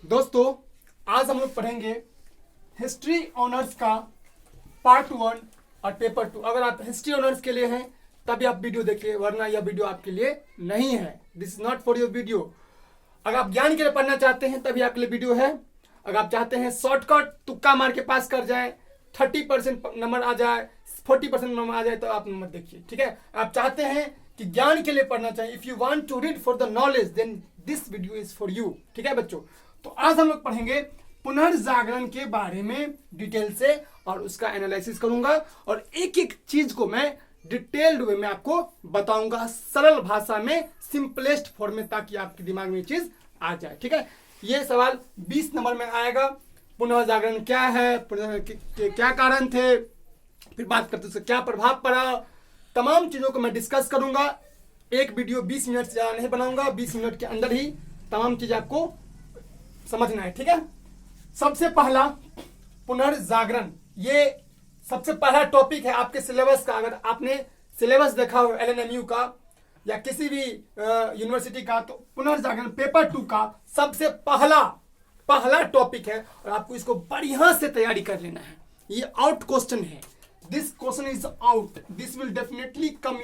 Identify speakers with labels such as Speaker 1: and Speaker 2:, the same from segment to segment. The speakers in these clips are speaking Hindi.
Speaker 1: दोस्तों आज हम लोग पढ़ेंगे हिस्ट्री ऑनर्स का पार्ट 1 और पेपर 2। अगर आप हिस्ट्री ऑनर्स के लिए हैं तभी आप वीडियो देखिए, वरना यह वीडियो आपके लिए नहीं है। This is not for your video. अगर आप ज्ञान के लिए पढ़ना चाहते हैं तभी आपके लिए वीडियो है। अगर आप चाहते हैं शॉर्टकट तुक्का मार के पास कर जाए, 30% नंबर आ जाए, 40% नंबर आ जाए, तो आप नंबर देखिए। ठीक है, आप चाहते हैं कि ज्ञान के लिए पढ़ना चाहिए, if you want to read for the knowledge then this video is for you. ठीक है बच्चों, तो आज हम लोग पढ़ेंगे पुनर्जागरण के बारे में डिटेल से और उसका एनालिसिस करूंगा और एक एक चीज को मैं डिटेल्ड वे में आपको बताऊंगा, सरल भाषा में, सिंपलेस्ट फॉर्म में, ताकि आपके दिमाग में ये चीज आ जाए। ठीक है, ये सवाल 20 नंबर में आएगा। पुनर्जागरण क्या है, क्या कारण थे, फिर बात करते उसका क्या प्रभाव पड़ा, तमाम चीजों को मैं डिस्कस करूंगा। एक वीडियो 20 मिनट से ज्यादा नहीं बनाऊंगा, 20 मिनट के अंदर ही तमाम चीज आपको समझना है। ठीक है, सबसे पहला पुनर्जागरण, ये सबसे पहला टॉपिक है आपके सिलेबस का। अगर आपने सिलेबस देखा हो एलएनएमयू का या किसी भी यूनिवर्सिटी का, तो पुनर्जागरण पेपर 2 का सबसे पहला टॉपिक है और आपको इसको बढ़िया से तैयारी कर लेना है। ये आउट क्वेश्चन है, this question is out, this will definitely come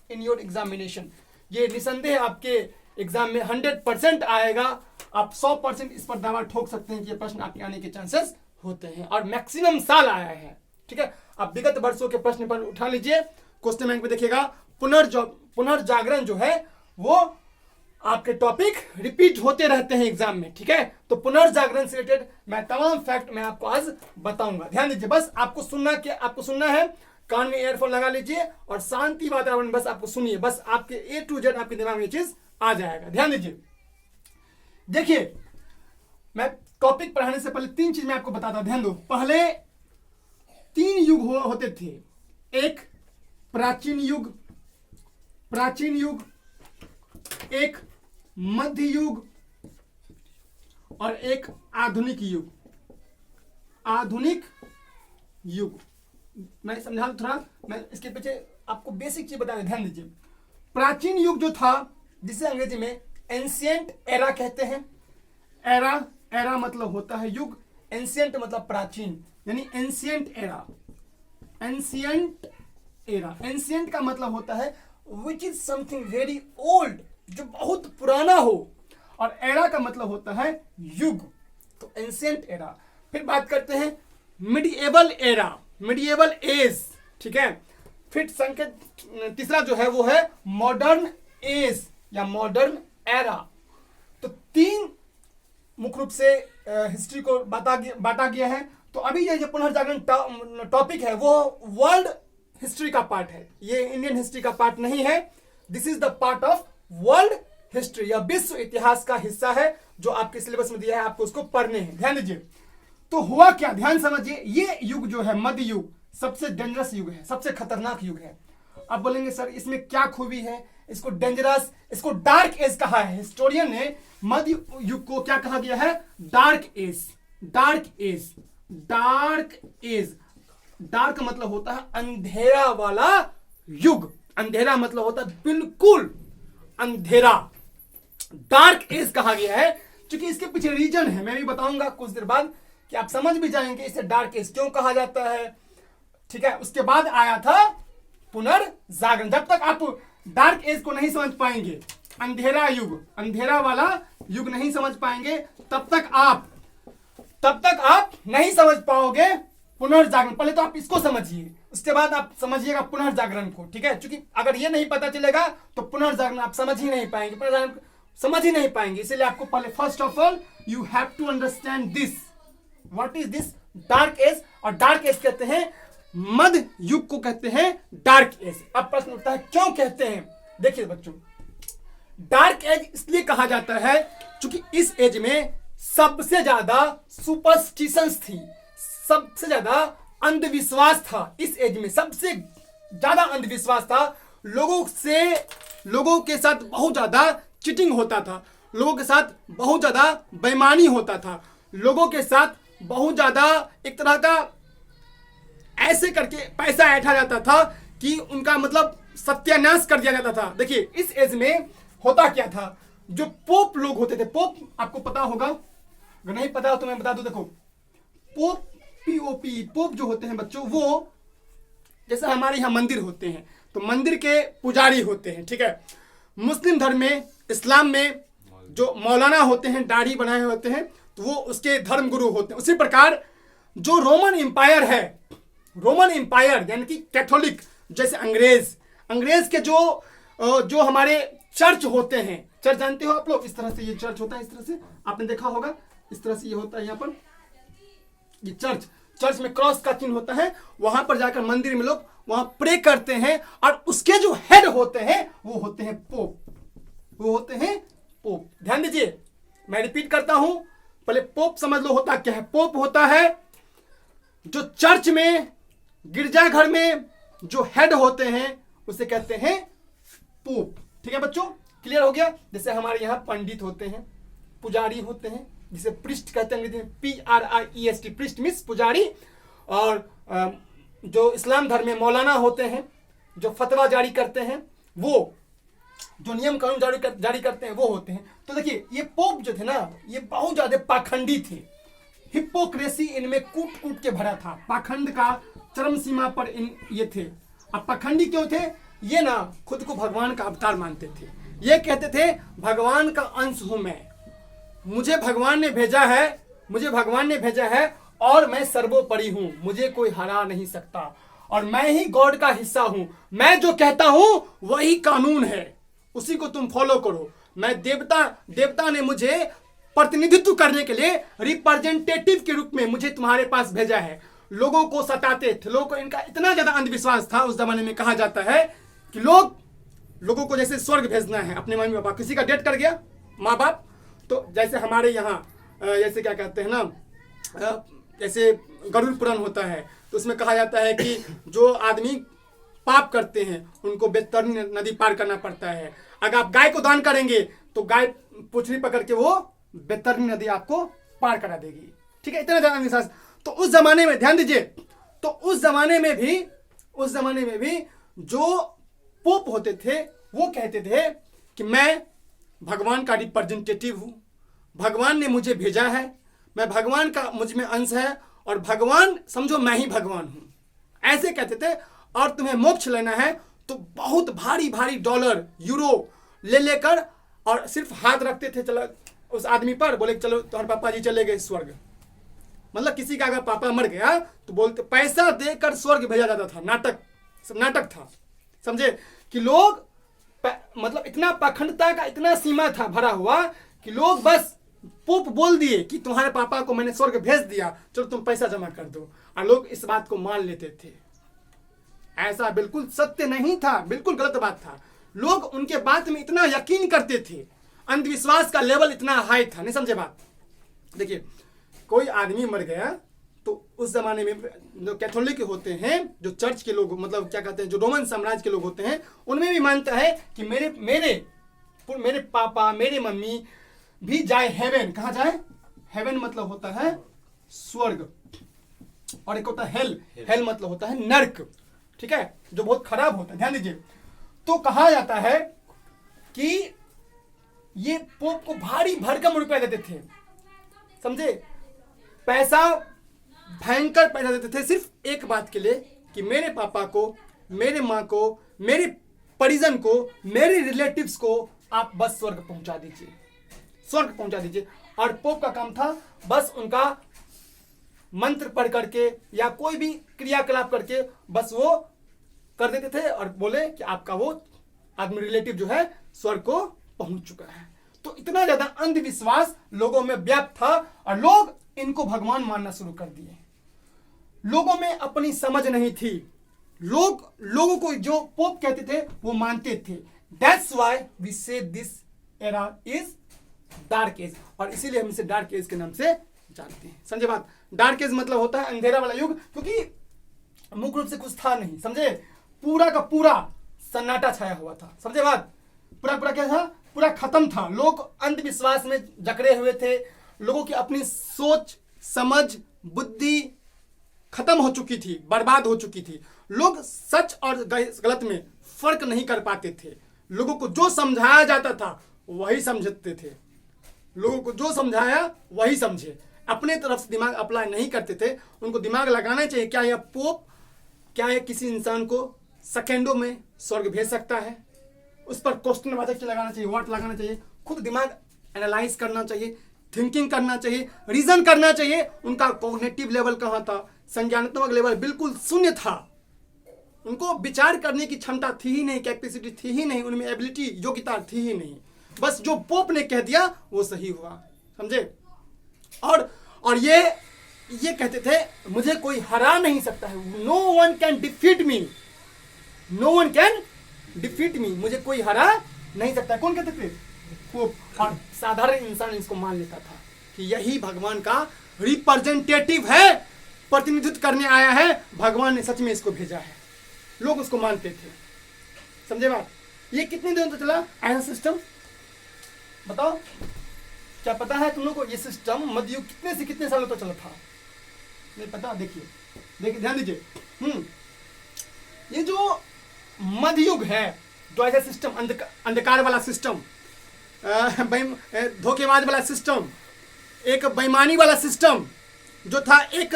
Speaker 1: in your examination. ये निसंदेह आपके एग्जाम में 100% आएगा। आप 100% इस पर दावा ठोक सकते हैं कि ये प्रश्न आपके आने के चांसेस होते हैं और मैक्सिमम साल आया है। ठीक है, आप विगत वर्षों के प्रश्न पर उठा लीजिए, क्वेश्चन बैंक में देखिएगा पुनर्जागरण जो है वो आपके टॉपिक रिपीट होते रहते हैं एग्जाम में। ठीक है, तो पुनर्जागरण से रिलेटेड मैं तमाम फैक्ट मैं आपको आज बताऊंगा। ध्यान दीजिए, बस आपको सुनना है, कान में ईयरफोन लगा लीजिए और शांति वातावरण बस आपको सुनिए, बस आपके A to Z आपके दिमाग में ये चीज आ जाएगा। ध्यान दीजिए, देखिए मैं टॉपिक पढ़ाने से पहले 3 चीज मैं आपको बताता, ध्यान दो। पहले 3 युग होते थे, एक प्राचीन युग, एक मध्य युग और एक आधुनिक युग। मैं समझा थोड़ा, मैं इसके पीछे आपको बेसिक चीज बता दें। ध्यान दीजिए, प्राचीन युग जो था जिसे अंग्रेजी में एंशिएंट एरा कहते हैं। एरा मतलब होता है युग, एंशिएंट मतलब प्राचीन, यानी एंशिएंट एंशिएंट का मतलब होता है which is something very old, जो बहुत पुराना हो, और एरा का मतलब होता है युग, तो एंशिएंट एरा। फिर बात करते हैं मिडिएवल एज। ठीक है, फिर संकेत तीसरा जो है वो है मॉडर्न एज या मॉडर्न एरा। तो 3 मुख्य रूप से हिस्ट्री को बांटा गया है। तो अभी ये जो पुनर्जागरण टॉपिक है वो वर्ल्ड हिस्ट्री का पार्ट है, ये इंडियन हिस्ट्री का पार्ट नहीं है। This is the part of world history, या विश्व इतिहास का हिस्सा है जो आपके सिलेबस में दिया है, आपको उसको पढ़ने हैं। ध्यान दीजिए, तो हुआ क्या, ध्यान समझिए। ये युग जो है मध्य युग सबसे डेंजरस युग है, सबसे खतरनाक युग है। अब बोलेंगे सर इसमें क्या खूबी है, इसको डेंजरस, इसको डार्क एज कहा है। हिस्टोरियन ने मध्य युग को क्या कहा गया है, डार्क एज। डार्क मतलब होता है अंधेरा वाला युग, अंधेरा मतलब होता है बिल्कुल अंधेरा, डार्क एज कहा गया है। क्योंकि इसके पीछे रीजन है, मैं भी बताऊंगा कुछ देर बाद कि आप समझ भी जाएंगे इसे डार्क एज क्यों कहा जाता है। ठीक है, उसके बाद आया था पुनर्जागरण। जब तक आप डार्क एज को नहीं समझ पाएंगे, अंधेरा वाला युग नहीं समझ पाएंगे, तब तक आप नहीं समझ पाओगे पुनर्जागरण। पहले तो आप इसको समझिए, उसके बाद आप समझिएगा पुनर्जागरण को। ठीक है, क्योंकि अगर ये नहीं पता चलेगा तो पुनर्जागरण आप समझ ही नहीं पाएंगे, पुनर्जागरण समझ ही नहीं पाएंगे। इसलिए आपको पहले first of all you have to understand this, what is this dark age. और डार्क एज कहते हैं, मध्य युग को कहते हैं डार्क एज। अब प्रश्न उठता है क्यों कहते हैं। देखिए बच्चों, डार्क एज इसलिए कहा जाता है क्योंकि इस एज में सबसे ज्यादा सुपरस्टिशंस थी, सबसे ज्यादा अंधविश्वास था। इस एज में सबसे ज्यादा अंधविश्वास था, लोगों के साथ बहुत ज्यादा चीटिंग होता था, लोगों के साथ बहुत ज्यादा बेईमानी होता था, लोगों के साथ बहुत ज्यादा एक तरह का ऐसे करके पैसा ऐंठा जाता था कि उनका मतलब सत्यानाश कर दिया जाता था। देखिए इस एज में होता क्या था, जो पोप लोग होते थे, पोप आपको पता होगा अगर नहीं पता हो तो मैं बता दूं, देखो पोप, पीओपी, पोप जो होते हैं बच्चों, वो जैसे हमारे यहाँ मंदिर होते हैं तो मंदिर के पुजारी होते हैं, ठीक है। मुस्लिम धर्म में, इस्लाम में जो मौलाना होते हैं, दाढ़ी बनाए हुए होते हैं, तो वो उसके धर्म गुरु होते हैं। उसी प्रकार जो रोमन एम्पायर है, रोमन एम्पायर यानी कि कैथोलिक, जैसे अंग्रेज के जो हमारे चर्च होते हैं, चर्च जानते हो आप लोग, इस तरह से ये चर्च होता है, इस तरह से आपने देखा होगा, इस तरह से ये होता है यहाँ पर, ये चर्च में क्रॉस का चिन्ह होता है, वहां पर जाकर मंदिर में लोग वहां प्रे करते हैं, और उसके जो हेड होते हैं वो होते हैं पोप, वो होते हैं पोप। ध्यान दीजिए, मैं रिपीट करता हूं, पहले पोप समझ लो होता क्या है। पोप होता है जो चर्च में, गिरजाघर में जो हेड होते हैं उसे कहते हैं पोप, ठीक है बच्चों, क्लियर हो गया। जैसे हमारे यहाँ पंडित होते हैं, पुजारी होते हैं, जिसे प्रिस्ट कहते हैं अंग्रेजी में, PRIEST, प्रिस्ट मीन्स पुजारी। और जो इस्लाम धर्म में मौलाना होते हैं, जो फतवा जारी करते हैं, वो जो नियम कानून जारी करते हैं, वो होते हैं। तो देखिए ये पोप जो थे ना, ये बहुत ज्यादा पाखंडी थे, हिपोक्रेसी इनमें कूट कूट के भरा था, पाखंड का चरम सीमा पर ये थे। अब पाखंडी क्यों थे? ये ना खुद को भगवान का अवतार मानते थे, ये कहते थे भगवान का अंश हूं मैं, मुझे भगवान ने भेजा है और मैं सर्वोपरि हूं, मुझे कोई हरा नहीं सकता, और मैं ही गॉड का हिस्सा हूं, मैं जो कहता हूं वही कानून है, उसी को तुम फॉलो करो। मैं देवता ने मुझे प्रतिनिधित्व करने के लिए रिप्रेजेंटेटिव के रूप में मुझे तुम्हारे पास भेजा है। लोगों को सताते थे, लोगों को इनका इतना ज्यादा अंधविश्वास था उस जमाने में, कहा जाता है कि लोगों को जैसे स्वर्ग भेजना है अपने मम्मी पापा, किसी का डेथ कर गया माँ बाप, तो जैसे हमारे यहाँ जैसे क्या कहते हैं ना, जैसे गरुड़ पुराण होता है, तो उसमें कहा जाता है कि जो आदमी पाप करते हैं उनको बेतरनी नदी पार करना पड़ता है। अगर आप गाय को दान करेंगे तो गाय पुछड़ी पकड़ के वो बेतरनी नदी आपको पार करा देगी, ठीक है, इतना ज्यादा विश्वास। तो उस जमाने में ध्यान दीजिए, तो उस जमाने में भी जो पोप होते थे वो कहते थे कि मैं भगवान का रिप्रेजेंटेटिव हूं, भगवान ने मुझे भेजा है, मैं भगवान का, मुझ में अंश है, और भगवान समझो मैं ही भगवान हूं, ऐसे कहते थे। और तुम्हें मोक्ष लेना है तो बहुत भारी भारी डॉलर यूरो ले लेकर, और सिर्फ हाथ रखते थे चलो उस आदमी पर, बोले चलो तुम्हारे पापा जी चले गए स्वर्ग, मतलब किसी का अगर पापा मर गया तो बोलते पैसा देकर स्वर्ग भेजा जाता था, नाटक था, समझे, कि लोग मतलब इतना पाखंडता का इतना सीमा था भरा हुआ कि लोग बस पोप बोल दिए कि तुम्हारे पापा को मैंने स्वर्ग भेज दिया, चलो तुम पैसा जमा कर दो, और लोग इस बात को मान लेते थे। ऐसा बिल्कुल सत्य नहीं था, बिल्कुल गलत बात था, लोग उनके बात में इतना यकीन करते थे, अंधविश्वास का लेवल इतना हाई था, नहीं समझे बात। देखिए कोई आदमी मर गया तो उस जमाने में जो कैथोलिक होते हैं, जो चर्च के लोग, मतलब क्या कहते हैं, जो रोमन साम्राज्य के लोग होते हैं, उनमें भी मानता है कि मेरे पापा, मेरे मम्मी भी जाए हेवन। कहा जाए? हेवन मतलब होता है स्वर्ग, और एक होता है हेल मतलब होता है नर्क, ठीक है, जो बहुत खराब होता है। ध्यान दीजिए, तो कहा जाता है कि ये पोप को भारी भरकम रुपया देते थे, समझे, पैसा, भयंकर पैसा देते थे, सिर्फ एक बात के लिए कि मेरे पापा को, मेरे माँ को, मेरे परिजन को, मेरे रिलेटिव्स को आप बस स्वर्ग पहुंचा दीजिए। और पोप का काम था बस उनका मंत्र पढ़ करके या कोई भी क्रियाकलाप करके बस वो कर देते थे, और बोले कि आपका वो आदमी रिलेटिव जो है स्वर्ग को पहुंच चुका है। तो इतना ज्यादा अंधविश्वास लोगों में व्याप्त था, और लोग इनको भगवान मानना शुरू कर दिए। लोगों में अपनी समझ नहीं थी, लोगों को जो पोप कहते थे वो मानते थे। That's why we say this era is dark age, और इसीलिए हम इसे डार्क एज के नाम से जानते हैं। समझे बात? डार्क एज मतलब होता है अंधेरा वाला युग, क्योंकि मुख्य रूप से कुछ था नहीं, समझे, पूरा का पूरा सन्नाटा छाया हुआ था। समझे बात? पूरा क्या था? पूरा खत्म था, लोग अंधविश्वास में जकड़े हुए थे, लोगों की अपनी सोच समझ बुद्धि खत्म हो चुकी थी, बर्बाद हो चुकी थी। लोग सच और गलत में फर्क नहीं कर पाते थे, लोगों को जो समझाया जाता था वही समझते थे। लोगों को जो समझाया वही समझे, अपने तरफ से दिमाग अप्लाई नहीं करते थे। उनको दिमाग लगाना चाहिए, क्या यह पोप, क्या यह किसी इंसान को सेकेंडों में स्वर्ग भेज सकता है? उस पर क्वेश्चन वाचक लगाना चाहिए, व्हाट लगाना चाहिए, खुद दिमाग एनालाइज करना चाहिए, थिंकिंग करना चाहिए, रीजन करना चाहिए। उनका कॉग्निटिव लेवल कहाँ था? संज्ञानात्मक लेवल बिल्कुल शून्य था। उनको विचार करने की क्षमता थी ही नहीं, कैपेसिटी थी ही नहीं, उनमें एबिलिटी, योग्यता थी ही नहीं। बस जो पोप ने कह दिया वो सही हुआ, समझे? और ये कहते थे मुझे कोई हरा नहीं सकता है, no one can defeat me, no one can defeat me, मुझे कोई हरा नहीं सकता। कौन कहते थे? पोप। और साधारण इंसान इसको मान लेता था कि यही भगवान का रिप्रेजेंटेटिव है, प्रतिनिधित्व करने आया है, भगवान ने सच में इसको भेजा है। लोग उसको मानते थे, समझे बात? ये कितने दिनों तक चला ऐसा सिस्टम? बताओ, क्या पता है तुम लोग को? ये सिस्टम मध्ययुग कितने से कितने सालों तक चला था? नहीं पता? देखिए ध्यान दीजिए। ये जो मध्ययुग है, जो ऐसा सिस्टम, अंधकार वाला सिस्टम, धोखेबाज वाला सिस्टम, एक बेईमानी वाला सिस्टम जो था, एक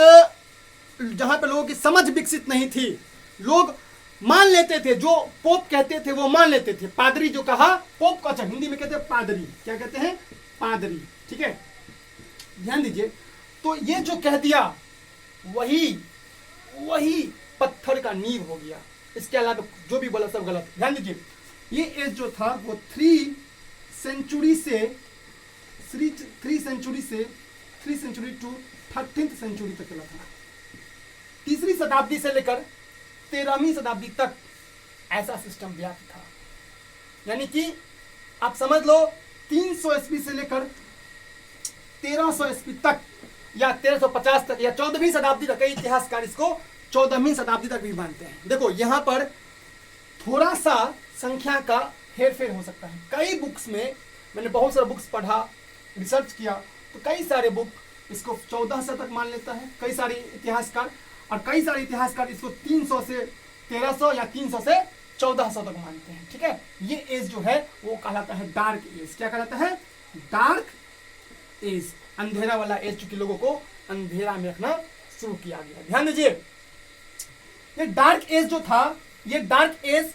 Speaker 1: जहां पे लोगों की समझ विकसित नहीं थी, लोग मान लेते थे, जो पोप कहते थे वो मान लेते थे। पादरी जो कहा, पोप को अच्छा हिंदी में कहते हैं पादरी, क्या कहते हैं? पादरी, ठीक है? ध्यान दीजिए, तो ये जो कह दिया वही पत्थर का नींव हो गया। इसके अलावा जो भी बोला सब गलत। ध्यान दीजिए, ये एज जो था वो 3 सेंचुरी टू 13th सेंचुरी तक चला था। 3री शताब्दी से लेकर 13वीं शताब्दी तक ऐसा सिस्टम व्याप्त था। यानी कि आप समझ लो 300 ईस्वी से लेकर 1300 ईस्वी तक, या 1350 तक, या 14वीं शताब्दी तक। कई इतिहासकार इसको 14वीं शताब्दी तक भी मानते हैं। देखो यहां पर थोड़ा सा संख्या का हेरफेर हो सकता है। कई बुक्स में, मैंने बहुत सारे बुक्स पढ़ा, रिसर्च किया, तो कई सारे बुक इसको 1400 तक मान लेता है, कई सारे इतिहासकार, और कई सारे इतिहासकार इसको 300 से 1300 या 300 से 1400 तक मानते हैं। ठीक है, ये एज जो है वो कहलाता है डार्क एज। क्या कहलाता है? डार्क एज, अंधेरा वाला एज, चूंकि लोगों को अंधेरा में रखना शुरू किया गया। ध्यान दीजिए, ये डार्क एज जो था, ये डार्क एज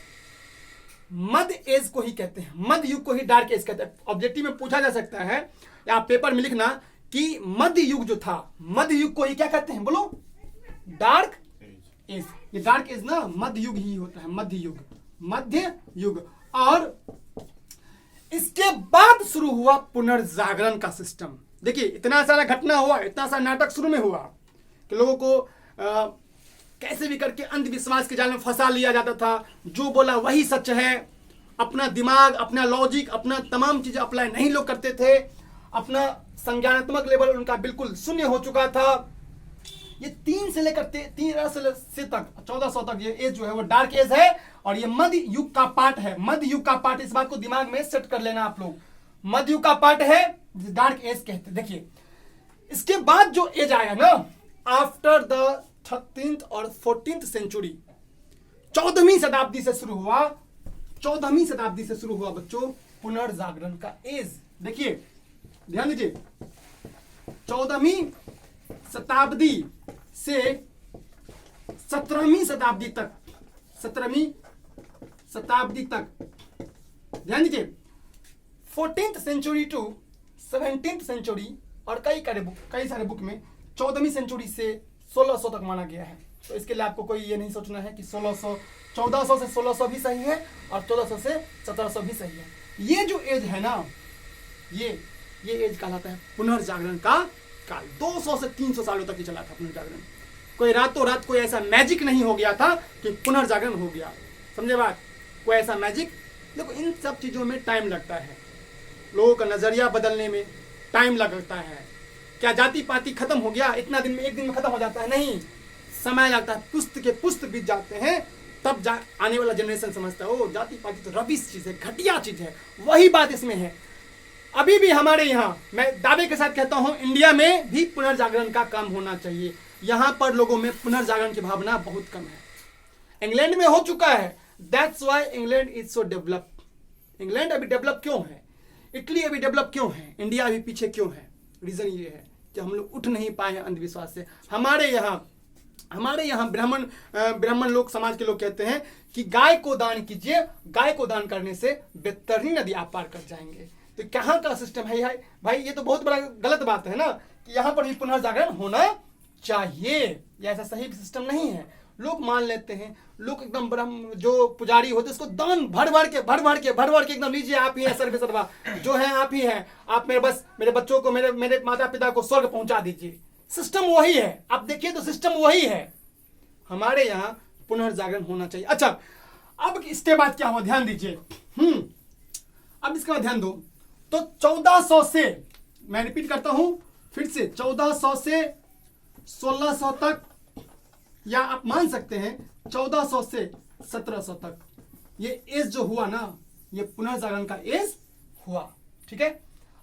Speaker 1: मध्य एज को ही कहते हैं, मध्य युग को ही डार्क एज कहते हैं। ऑब्जेक्टिव में पूछा जा सकता है, या आप पेपर में लिखना कि मध्य युग जो था, मध्य युग को ही क्या कहते हैं? बोलो, डार्क एज। ये डार्क एज ना मध्य युग ही होता है, मध्य युग, मध्य युग। और इसके बाद शुरू हुआ पुनर्जागरण का सिस्टम। देखिए, इतना सारा घटना हुआ, इतना सारा नाटक शुरू में हुआ कि लोगों को कैसे भी करके अंधविश्वास के जाल में फंसा लिया जाता था। जो बोला वही सच है, अपना दिमाग, अपना लॉजिक, अपना तमाम चीजें अप्लाई नहीं लोग करते थे, अपना संज्ञानात्मक लेवल उनका बिल्कुल शून्य हो चुका था। ये 3 से लेकर 1300 से तक 1400 तक ये एज जो है वो डार्क एज है, और ये मध्य युग का पार्ट है। मध्य युग का पार्ट, इस बात को दिमाग में सेट कर लेना आप लोग, मध्य युग का पार्ट है, डार्क एज कहते हैं। देखिए, इसके बाद जो एज आया ना, आफ्टर द 13th और 14th सेंचुरी, 14वीं शताब्दी से शुरू हुआ, 14वीं शताब्दी से शुरू हुआ बच्चों पुनर्जागरण का एज। देखिए, ध्यान दीजिए, 14वीं शताब्दी से 17वीं शताब्दी तक, 17वीं शताब्दी तक, ध्यान दीजिए, 14th century to 17th century, और कई सारे बुक में 14वीं सेंचुरी से 1600 तक माना गया है। तो इसके लिए आपको कोई ये नहीं सोचना है कि 1400 से 1600 भी सही है और 1400 से 1700 भी सही है। ये जो एज है ना, ये एज कहलाता है पुनर्जागरण का काल। 200 से 300 सालों तक ही चला था पुनर्जागरण। कोई रातों रात कोई ऐसा मैजिक नहीं हो गया था कि पुनर्जागरण हो गया, समझे बात? कोई ऐसा मैजिक, देखो इन सब चीजों में टाइम लगता है, लोगों का नजरिया बदलने में टाइम लगता है। क्या जाति पाति खत्म हो गया इतना दिन में, एक दिन में खत्म हो जाता है? नहीं, समय लगता है, पुस्त के पुस्त बीत जाते हैं, तब आने वाला जनरेशन समझता है ओ जाति पाति तो रबिश चीज है, घटिया चीज है। वही बात इसमें है। अभी भी हमारे यहाँ, मैं दावे के साथ कहता हूँ, इंडिया में भी पुनर्जागरण का काम होना चाहिए। यहाँ पर लोगों में पुनर्जागरण की भावना बहुत कम है। इंग्लैंड में हो चुका है, that's why England is so developed. England अभी डेवलप क्यों है? इटली अभी डेवलप क्यों है, इंडिया अभी पीछे क्यों है? रीजन ये है कि हम लोग उठ नहीं पाए हैं अंधविश्वास से। हमारे यहाँ ब्राह्मण लोग, समाज के लोग कहते हैं कि गाय को दान कीजिए, गाय को दान करने से बेहतरीन नदी आप पार कर जाएंगे। तो कहाँ का सिस्टम है भाई? ये तो बहुत बड़ा गलत बात है ना, कि यहाँ पर भी पुनर्जागरण होना चाहिए। ये ऐसा सही सिस्टम नहीं है। लोग मान लेते हैं, लोग एकदम ब्रह्म जो पुजारी होते हैं उसको दान भर भर के एकदम लीजिए, आप ही है सर्वा जो है, आप ही है, आप मेरे बच्चों को, मेरे माता पिता को स्वर्ग पहुंचा दीजिए। सिस्टम वही है, आप देखिए तो सिस्टम वही है। हमारे यहाँ पुनर्जागरण होना चाहिए। अच्छा, अब इसके बाद क्या हुआ, ध्यान दीजिए। अब इसका ध्यान दो। तो 1400 से, मैं रिपीट करता हूं फिर से, 1400 से 1600 तक, या आप मान सकते हैं 1400 से 1700 तक, ये एज जो हुआ ना, ये पुनर्जागरण का एज हुआ। ठीक है,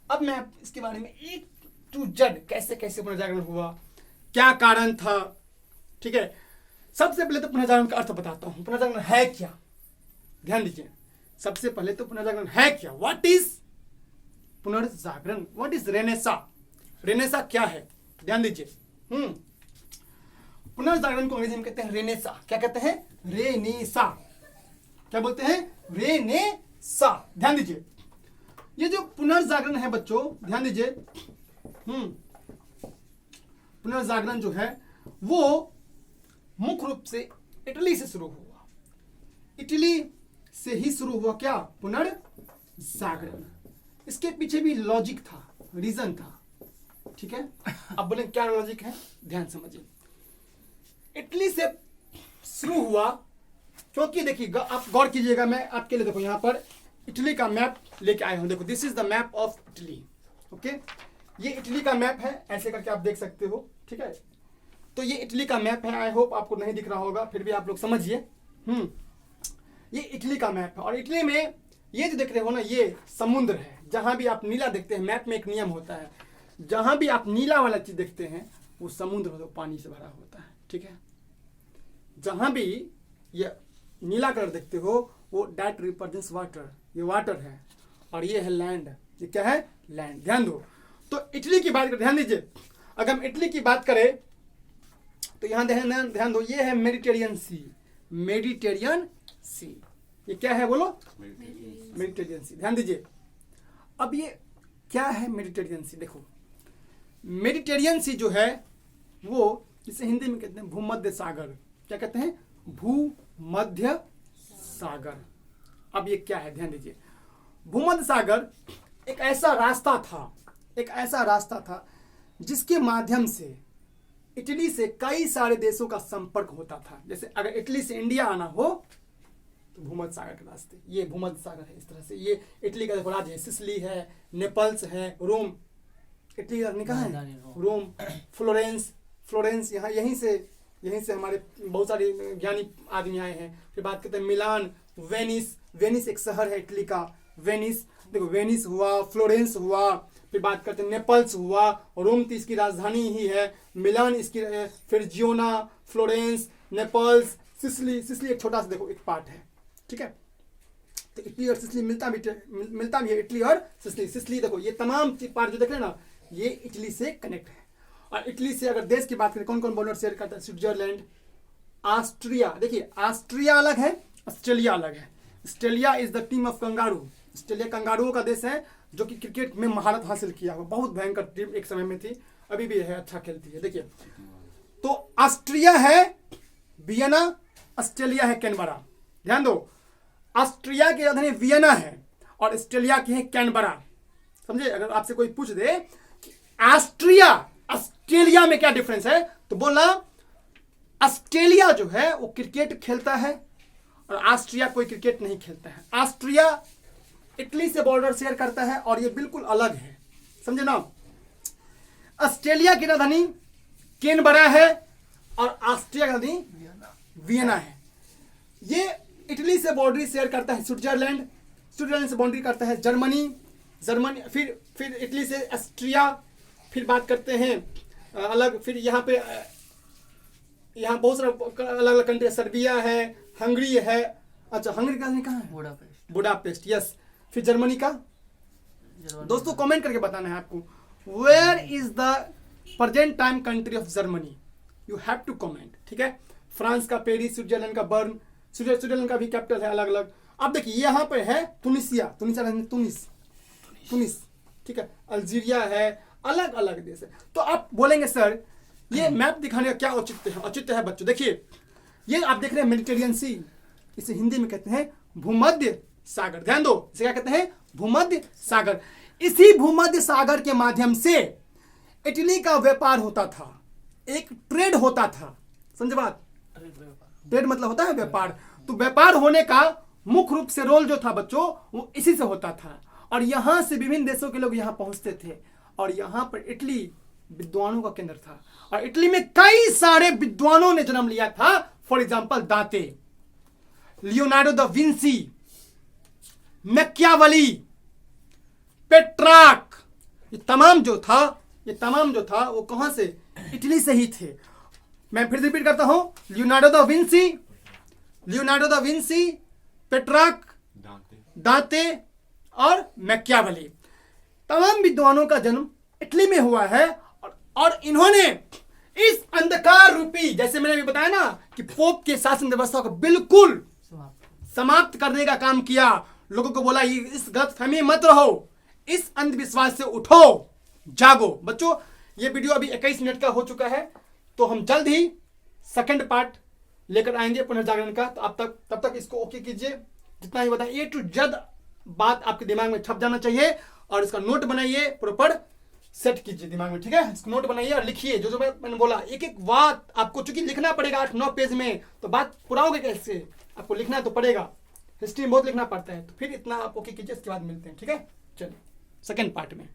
Speaker 1: अब मैं इसके बारे में एक टू जेड कैसे कैसे पुनर्जागरण हुआ, क्या कारण था। ठीक है, सबसे पहले तो पुनर्जागरण का अर्थ बताता हूं। पुनर्जागरण है क्या, ध्यान दीजिए। सबसे पहले तो पुनर्जागरण है क्या, व्हाट इज पुनर्जागरण, व्हाट इज रेनेसा। रेनेसा क्या है, ध्यान दीजिए। पुनर्जागरण को अंग्रेजी में कहते हैं रेनेसा। क्या कहते हैं? रेनेसा। क्या बोलते हैं? रेनेसा। ध्यान दीजिए, ये जो पुनर्जागरण है बच्चों, ध्यान दीजिए, पुनर्जागरण जो है वो मुख्य रूप से इटली से शुरू हुआ। इटली से ही शुरू हुआ क्या, पुनर्जागरण। इसके पीछे भी लॉजिक था, रीजन था। ठीक है, अब बोले क्या लॉजिक है, ध्यान समझिए। इटली से शुरू हुआ क्योंकि देखिए, आप गौर कीजिएगा, मैं आपके लिए देखो यहां पर इटली का मैप लेके आया हूं। देखो, this is the map of Italy. Okay, ये इटली का मैप है, ऐसे करके आप देख सकते हो। ठीक है, तो ये इटली का मैप है। आई होप आपको नहीं दिख रहा होगा, फिर भी आप लोग समझिए। ये इटली का मैप है, और इटली में ये जो देख रहे हो ना, ये समुद्र है। जहां भी आप नीला देखते हैं, मैप में एक नियम होता है, जहां भी आप नीला वाला चीज देखते हैं वो समुद्र होता है, पानी से भरा होता है। ठीक है, जहां भी ये नीला कलर देखते हो वो दैट रिप्रेजेंट्स वाटर, ये वाटर है, और ये है लैंड। ये क्या है? लैंड। ध्यान दो। तो इटली की बात करें, ध्यान दीजिए, अगर हम इटली की बात करें तो यहां ध्यान दो, ये है मेडिटेरियन सी। मेडिटेरियन सी, ये क्या है बोलो? मेडिटेरियन सी। ध्यान दीजिए, अब ये क्या है मेडिटेरियन सी? देखो, मेडिटेरियन सी जो है वो, जिसे हिंदी में कहते हैं भूमध्य सागर। क्या कहते हैं? भूमध्य सागर। अब ये क्या है, ध्यान दीजिए। भूमध्य सागर एक ऐसा रास्ता था जिसके माध्यम से इटली से कई सारे देशों का संपर्क होता था। जैसे अगर इटली से इंडिया आना हो तो भूमध्य सागर के रास्ते, ये भूमध्य सागर है। इस तरह से ये इटली का देखो राज्य है, सिसिली है, नेपल्स है, रोम। इटली का कहाँ है? रोम। फ्लोरेंस यहाँ, यहीं से हमारे बहुत सारे ज्ञानी आदमी आए हैं। फिर बात करते हैं मिलान, वेनिस एक शहर है इटली का, वेनिस। देखो, वेनिस हुआ, फ्लोरेंस हुआ, फिर बात करते हैं नेपल्स हुआ, रोम तो इसकी राजधानी ही है, मिलान इसकी, फिर जियोना, फ्लोरेंस, नेपल्स, सिसिली एक छोटा सा देखो एक पार्ट है। ठीक है, तो इटली और सिसिली मिलता भी है, इटली और सिसिली देखो, ये तमाम पार्ट जो देख रहे हैं ना, ये इटली से कनेक्ट है। और इटली से अगर देश की बात करें, कौन कौन बॉर्डर शेयर करता है? Switzerland, Austria. देखिए, ऑस्ट्रिया अलग है, ऑस्ट्रेलिया अलग है। Australia is the team of kangaroo. Australia कंगारुओं का देश है, जो कि क्रिकेट में महारत हासिल किया हुआ, बहुत भयंकर टीम एक समय में थी, अभी भी है, अच्छा खेलती है। देखिए, तो ऑस्ट्रिया है वियना, ऑस्ट्रेलिया है कैनबरा। ध्यान दो, ऑस्ट्रिया की राजधानी वियना है और ऑस्ट्रेलिया की है कैनबरा। समझे? अगर आपसे कोई पूछ दे कि ऑस्ट्रेलिया में क्या डिफरेंस है, तो बोलना ऑस्ट्रेलिया जो है वो क्रिकेट खेलता है और ऑस्ट्रिया कोई क्रिकेट नहीं खेलता है। ऑस्ट्रिया इटली से बॉर्डर शेयर करता है और ये बिल्कुल अलग है, समझे ना। ऑस्ट्रेलिया की राजधानी कैनबरा है और ऑस्ट्रिया की राजधानी वियना है। ये इटली से बाउंड्री शेयर करता है स्विट्जरलैंड से बाउंड्री करता है जर्मनी, फिर इटली से ऑस्ट्रिया, फिर बात करते हैं अलग, फिर यहाँ बहुत सारा अलग अलग कंट्री, सर्बिया है, हंगरी है। अच्छा, हंगरी का राजधानी कहाँ है? Budapest, yes. फिर जर्मनी का दोस्तों कमेंट करके बताना है आपको where is the present time country of Germany, you have to comment, ठीक है। फ्रांस का पेरिस, स्विट्जरलैंड का बर्न, स्विट्जरलैंड का भी कैपिटल है अलग अलग। अब देखिए यहाँ पे है तुनिसिया, तुनिस, ठीक है, अल्जीरिया है, अलग अलग देश है। तो आप बोलेंगे सर ये मैप दिखाने का क्या औचित्य है? औचित्य है बच्चों, देखिए ये आप देख रहे हैं मेडिटेरियन सी, इसे हिंदी में कहते हैं भूमध्य सागर। ध्यान दो, इसे क्या कहते हैं? भूमध्य सागर। इसी भूमध्य सागर के माध्यम से इटली का व्यापार होता था, एक ट्रेड होता था, समझे बात? ट्रेड मतलब होता है व्यापार। तो व्यापार होने का मुख्य रूप से रोल जो था बच्चों वो इसी से होता था, और यहां से विभिन्न देशों के लोग यहां पहुंचते थे, और यहां पर इटली विद्वानों का केंद्र था, और इटली में कई सारे विद्वानों ने जन्म लिया था। फॉर एग्जाम्पल दांते, Leonardo da Vinci, Machiavelli, Petrarch, ये तमाम जो था वो कहां से? इटली से ही थे। मैं फिर रिपीट करता हूं, लियोनार्डो दा विंसी, पेट्रार्क, दांते और मैकियावेली, तमाम विद्वानों का जन्म इटली में हुआ है। और इन्होंने इस अंधकार रूपी, जैसे मैंने अभी बताया ना कि पोप के शासन व्यवस्था को बिल्कुल समाप्त करने का काम किया। लोगों को बोला इस गलतफहमी मत रहो, इस अंधविश्वास से उठो, जागो। बच्चों ये वीडियो अभी 21 मिनट का हो चुका है, तो हम जल्द ही सेकंड पार्ट लेकर आएंगे पुनर्जागरण का। तो तब तक इसको ओके कीजिए, जितना ही बताएं ए टू जेड बात आपके दिमाग में छप जाना चाहिए, और इसका नोट बनाइए, प्रॉपर सेट कीजिए दिमाग में, ठीक है। इसको नोट बनाइए और लिखिए जो मैंने बोला, एक एक बात आपको चूंकि लिखना पड़ेगा 8-9 पेज में, तो बात पुराओगे कैसे? आपको लिखना तो पड़ेगा, हिस्ट्री में बहुत लिखना पड़ता है। तो फिर इतना आप ओके कीजिए, इसके बाद मिलते हैं, ठीक है। चलिए सेकंड पार्ट में।